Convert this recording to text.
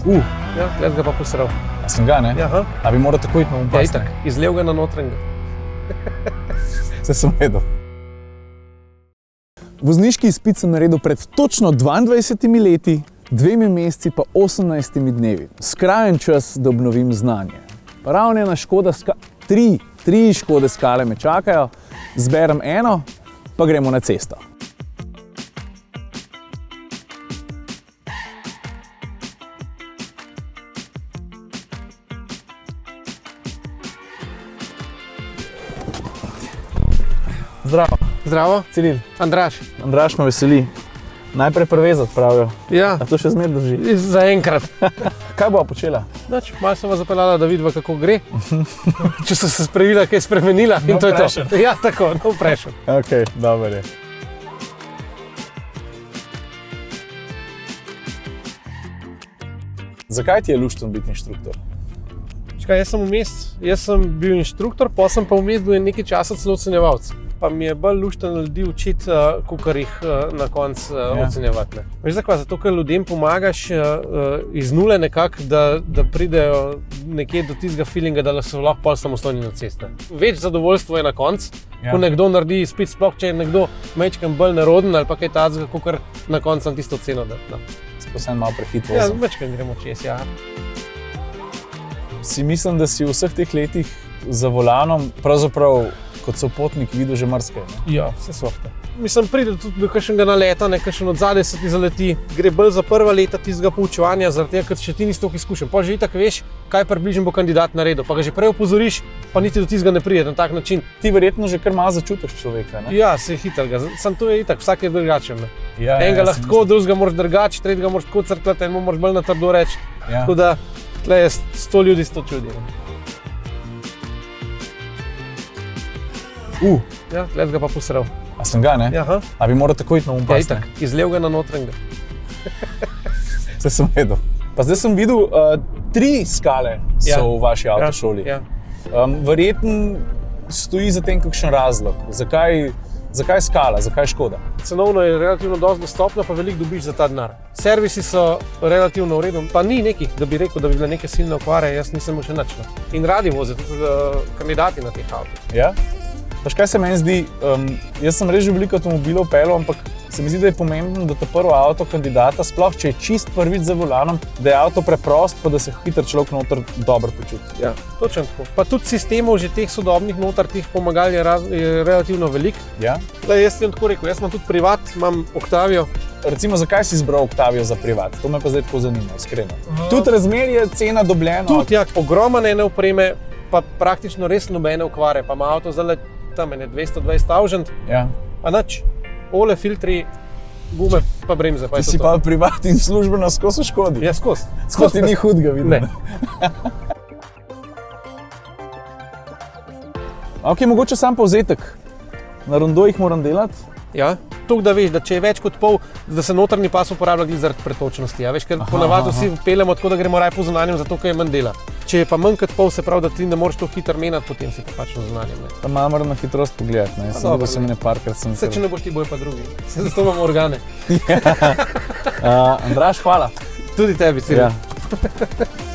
Ja, gled ga pa posral. A sem ga, ne? Ja, A bi moral takoj na ja, itak, izlev ga na notranjega. Vse sem vedel. Vozniški izpit sem naredil pred točno 22 leti, 2 meseci pa 18 dnevi. Skrajen čas, da obnovim znanje. Ravno ena škoda, tri škode skale me čakajo, zberem eno, pa gremo na cesto. Zdravo. Zdravo, Ciril. Andraž. Andraž me veseli. Najprej prevezati, pravijo. Ja, A to še zmer drži? zaenkrat. Kaj bo počela? Noč, malo sem vas zapeljala, da vidiva, kako gre. Če so se pravila kaj spremenila in No to je pressure. to. Ja, tako, no pressure. Ok, dobro je. Zakaj ti je luštno biti inštruktor? Čakaj, jaz sem bil inštruktor, pa sem pa vmes bil nekaj časa celo ocenjevalec. Pa mi je bolj luštno ljudi učiti, kakor jih na koncu ocenjevati. Veš zakaj? Zato, ker ljudem pomagaš iz nule nekako, da pridejo nekje do tistega feelinga, da so lahko pol samostojni na cesti. Več zadovoljstvo je na koncu, ko nekdo naredi izpit, sploh če je nekdo majčkeno bolj neroden ali pa kaj takega, kakor na koncu na tisto oceno dati. Sploh malo prehitro. Ja, majčkeno gremo čez, ja. Si mislim, da si v vseh teh letih za volanom pravzaprav kot sopotnik videl že marsikaj, ne? Ja, vse sorte. Mislim, pride tudi do kakšnega naleta, kakšen od zadaj se ti zaleti. Gre bolj za prva leta tistega poučevanja, zaradi tega, ker še ti nisi toliko izkušen. Pol že itak veš, kaj približno bo kandidat naredil, pa ga že prej opozoriš, pa niti do tistega ne pride na tak način. Ti verjetno že kar malo začutiš človeka, ne? Ja, se je hitrega, samo to je itak, vsak je drugačen. Ja, enega ja, lahko tako, drugega moraš drugače, tretjega moraš tako crkljati, enemu moraš bolj na trdo reči. Ja. Tako da, tle je 100 ljudi, 100 čudi. Ja, gled ga pa posral. A sem ga, ne? Ja, A bi moral takoj na ja, umpast, itak, izlev ga na notranjega. Vse sem vedel. Pa zdaj sem videl, 3 skale so v vaši avtošoli. Ja. Verjetno stoji za tem kakšen razlog. Zakaj skala, zakaj škoda? Cenovno je relativno dosti dostopno, pa veliko dobiš za ta denar. Servisi so relativno v redu, pa ni nekih, da bi rekel, da bi bile neke silne okvare, jaz nisem še nič. In radi vozijo tudi kandidati na teh avtih. Ja? Pač kaj se meni zdi, jaz sem res že veliko avtomobilov peljal, ampak se mi zdi, da je pomembno, da ta prvo avto kandidata, sploh če je čist prvič za volanom, da je avto preprost, pa da se hitro človek noter dobro počuti. Ja, točno tako. Pa tudi sistemov že teh sodobnih noter, teh pomagal je relativno veliko. Ja? Jaz sem tako rekel, jaz imam tudi privat, imam Octavio. Recimo, zakaj si izbral Octavio za privat? To me pa zdaj tako zanima, iskreno. Tudi razmerje, cena dobljeno. Tudi, ja, ogromno ene opreme, pa praktično res nobene okvare, pa ima avto zdaj tam 220.000, Ja. a nič, ole filtri, gume pa bremze. Pa Ti si pa privat in službeno skozi v škodi. Ja, skozi. Skozi ni hudega, vidim. Ne. Ok, mogoče sam povzetek. Na rondojih moram delati. Ja, toliko da veš, da če je več kot pol, da se notranji pas uporablja glede zaradi pretočnosti. Ja, veš, ker ponavadi vsi peljemo tako, da gremo raje po zunanjem, zato ker je manj dela. Če je pa manj kot pol, se pravi, da ti ne moreš to hitro menjati, potem si pa pač na zunanjem. Pa malo moram na hitrost pogledati, ne? Sem videl, se mi ne parkrat sem Vse, če ne boš ti, bojo pa drugi. Se zato imamo organe. Andraž, hvala. Tudi tebi, Ciril. Ja.